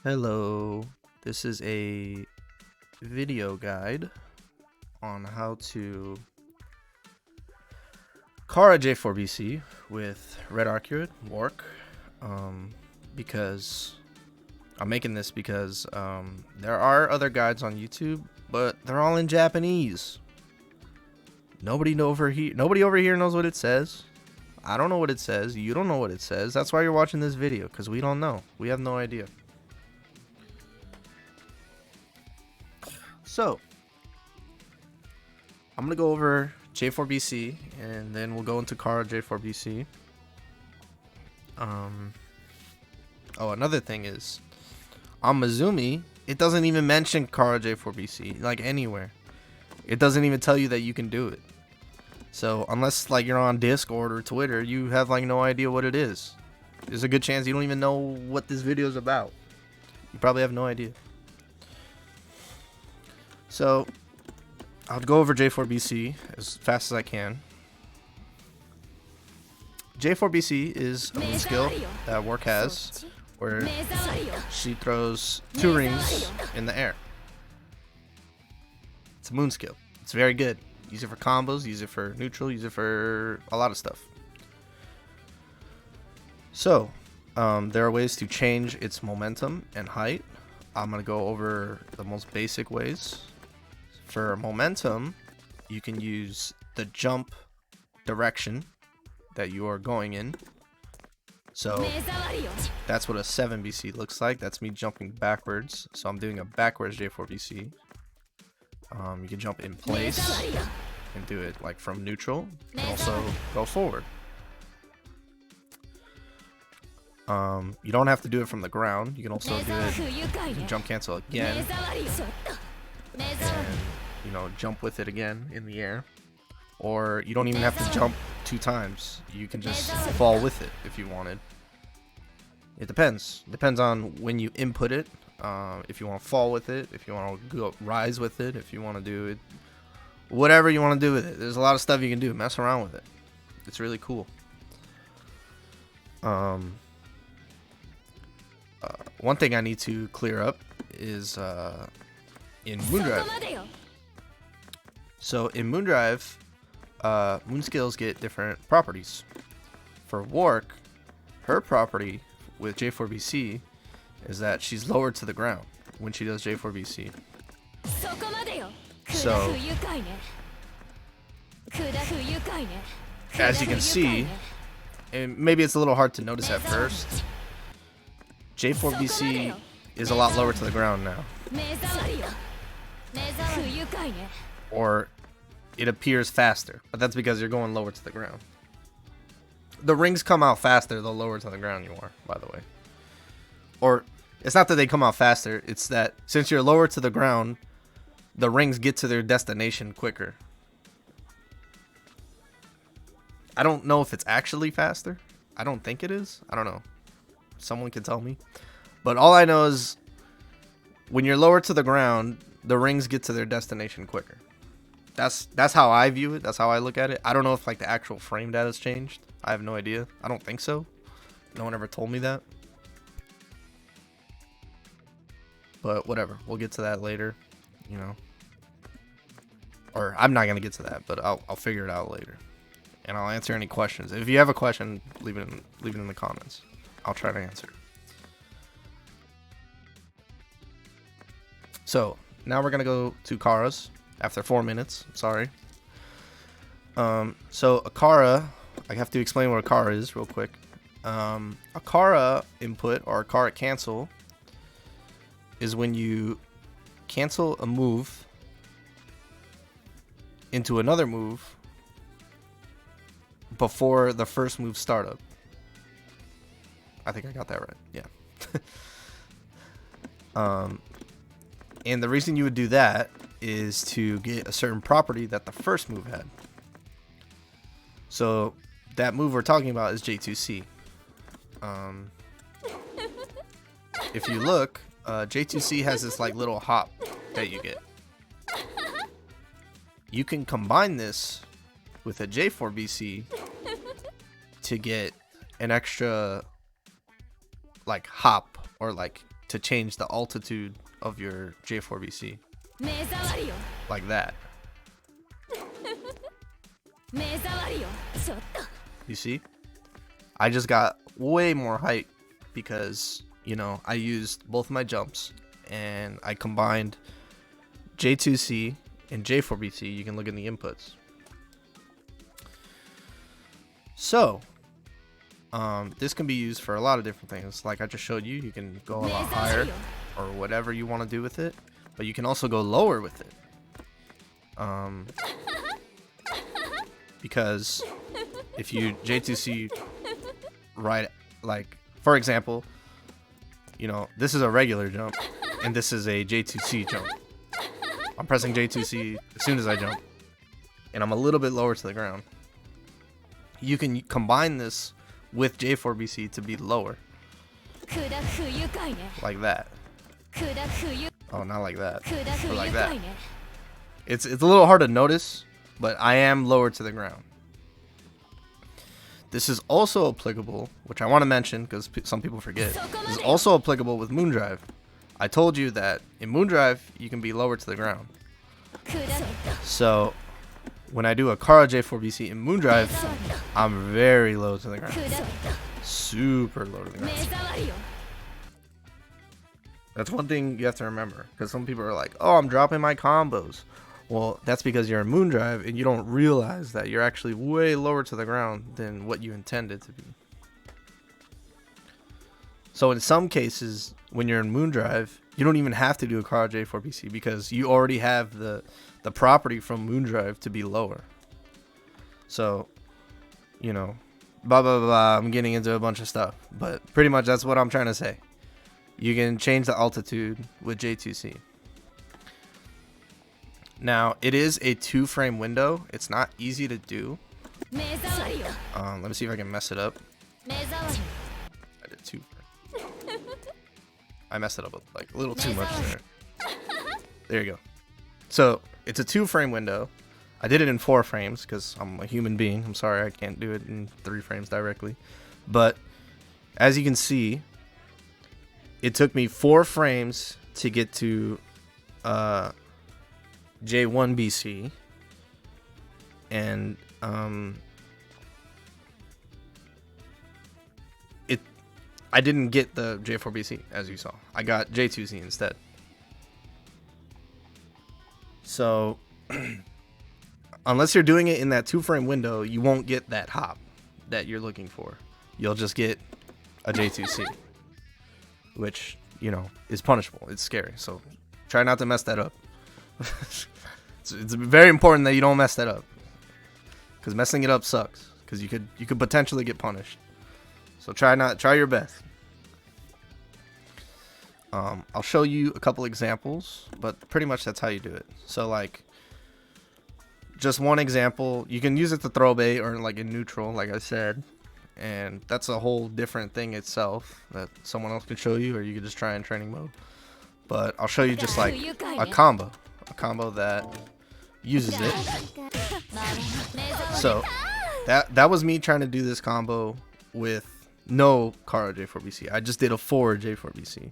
Hello, this is a video guide on how to Kara j.4BC with Red Arcueid work. Because I'm making this because there are other guides on YouTube, but they're all in Japanese. Nobody over here knows what it says. I don't know what it says. You don't know what it says. That's why you're watching this video, because we don't know. We have no idea. So, I'm going to go over j.4BC, and then we'll go into Kara j.4BC. Oh, another thing is, on Mizumi, it doesn't even mention Kara j.4BC, like, anywhere. It doesn't even tell you that you can do it. So, unless, like, you're on Discord or Twitter, you have, like, no idea what it is. There's a good chance you don't even know what this video is about. You probably have no idea. So, I'll go over j.4BC as fast as I can. j.4BC is a moon skill that Work has, where she throws 2 rings in the air. It's a moon skill. It's very good. Use it for combos, use it for neutral, use it for a lot of stuff. So, there are ways to change its momentum and height. I'm going to go over the most basic ways. For momentum, you can use the jump direction that you are going in. So that's what a 7BC looks like. That's me jumping backwards. So I'm doing a backwards j.4BC. You can jump in place and do it like from neutral, and also go forward. You don't have to do it from the ground. You can also do it jump cancel again, and you know, jump with it again in the air. Or you don't even have to jump 2 times. You can just fall with it if you wanted. It depends. Depends on when you input it. If you want to fall with it, if you want to go rise with it, if you want to do it, whatever you want to do with it. There's a lot of stuff you can do. Mess around with it. It's really cool. One thing I need to clear up is in Moondrive. So in Moondrive, moon skills get different properties. For Work, her property with j.4BC is that she's lower to the ground when she does j.4BC. So, as you can see, and maybe it's a little hard to notice at first, j.4BC is a lot lower to the ground now. Or it appears faster, but that's because you're going lower to the ground. The rings come out faster the lower to the ground you are, by the way. Or it's not that they come out faster, it's that since you're lower to the ground, the rings get to their destination quicker. I don't know if it's actually faster. I don't think it is. I don't know. Someone can tell me. But all I know is when you're lower to the ground, the rings get to their destination quicker. That's how I view it. That's how I look at it. I don't know if like the actual frame data has changed. I have no idea. I don't think so. No one ever told me that. But whatever. We'll get to that later. You know. Or I'm not gonna get to that, but I'll figure it out later. And I'll answer any questions. If you have a question, leave it in the comments. I'll try to answer. So now we're gonna go to Kara's. After 4 minutes, sorry. So a Kara, I have to explain what a Kara is real quick. A Kara input or a Kara cancel is when you cancel a move into another move before the first move startup. I think I got that right. Yeah. And the reason you would do that is to get a certain property that the first move had. So that move we're talking about is J2C. If you look, J2C has this like little hop that you get. You can combine this with a j.4BC to get an extra like hop or like to change the altitude of your j4bc. Like that. You see? I just got way more height because, you know, I used both my jumps and I combined J2C and j4bc. You can look in the inputs. So, this can be used for a lot of different things. Like I just showed you, you can go a lot higher or whatever you want to do with it, but you can also go lower with it. Because if you J2C right, like for example, you know, this is a regular jump and this is a J2C jump. I'm pressing J2C as soon as I jump and I'm a little bit lower to the ground. You can combine this with j4bc to be lower. Like that. Oh, not like that. Or like that. It's a little hard to notice, but I am lower to the ground. This is also applicable, which I want to mention because some people forget. This is also applicable with Moondrive. I told you that in Moondrive, you can be lower to the ground. So, when I do a Kara j4bc in Moondrive, I'm very low to the ground. Super low to the ground. That's one thing you have to remember, because some people are like, oh, I'm dropping my combos. Well, that's because you're in Moondrive and you don't realize that you're actually way lower to the ground than what you intended to be. So in some cases, when you're in Moondrive, you don't even have to do a Kara j4bc because you already have the property from Moondrive to be lower. So, you know, blah, blah, blah, I'm getting into a bunch of stuff. But pretty much that's what I'm trying to say. You can change the altitude with J2C. Now, it is a 2-frame window. It's not easy to do. Let me see if I can mess it up. I did 2 frames. I messed it up like a little too much there. There you go. So, it's a 2-frame window. I did it in 4 frames because I'm a human being. I'm sorry I can't do it in 3 frames directly. But, as you can see, it took me 4 frames to get to j1BC, and I didn't get the j4BC as you saw. I got j2C instead. So unless you're doing it in that 2-frame window, you won't get that hop that you're looking for. You'll just get a j2C, which, you know, is punishable. It's scary, so try not to mess that up. It's very important that you don't mess that up, because messing it up sucks, because you could potentially get punished. So try your best. I'll show you a couple examples, but pretty much that's how you do it. So like, just one example, you can use it to throw bait or like in neutral, like I said, and that's a whole different thing itself that someone else could show you, or you could just try in training mode. But I'll show you just like a combo that uses it. So that was me trying to do this combo with no Kara j4bc. I just did a forward j4bc.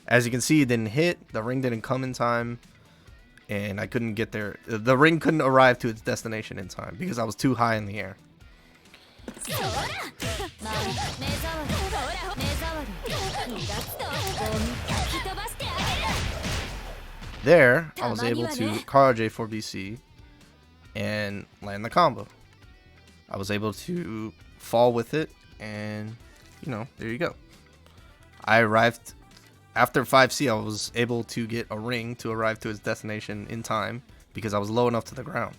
As you can see, it didn't hit. The ring didn't come in time, and I couldn't get there. The ring couldn't arrive to its destination in time because I was too high in the air. There, I was able to Kara j4bc and land the combo. I was able to fall with it, and, you know, there you go. I arrived after 5C. I was able to get a ring to arrive to its destination in time because I was low enough to the ground.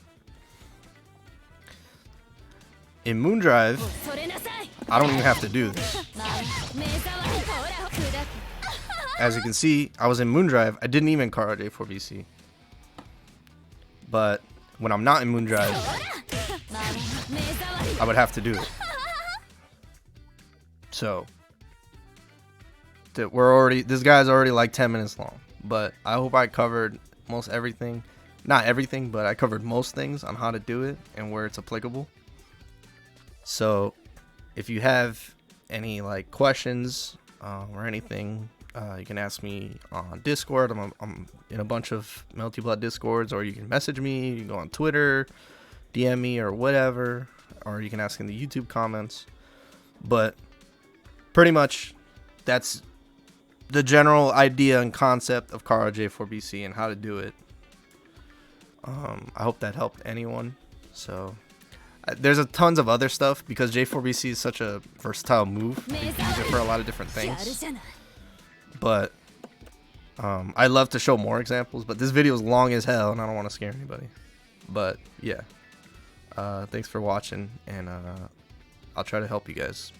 In Moondrive, I don't even have to do this. As you can see, I was in Moondrive. I didn't even Kara j4bc. But when I'm not in Moondrive, I would have to do it. So this guy's already like 10 minutes long, but I hope I covered most everything. Not everything, but I covered most things on how to do it and where it's applicable. So if you have any like questions or anything, You can ask me on Discord. I'm in a bunch of Melty Blood Discords, or you can message me. You can go on Twitter, DM me, or whatever, or you can ask in the YouTube comments. But pretty much, that's the general idea and concept of Kara j.4BC and how to do it. I hope that helped anyone. So there's tons of other stuff because j.4BC is such a versatile move. You can use it for a lot of different things. But I love to show more examples, but this video is long as hell and I don't want to scare anybody. But yeah, thanks for watching, and I'll try to help you guys.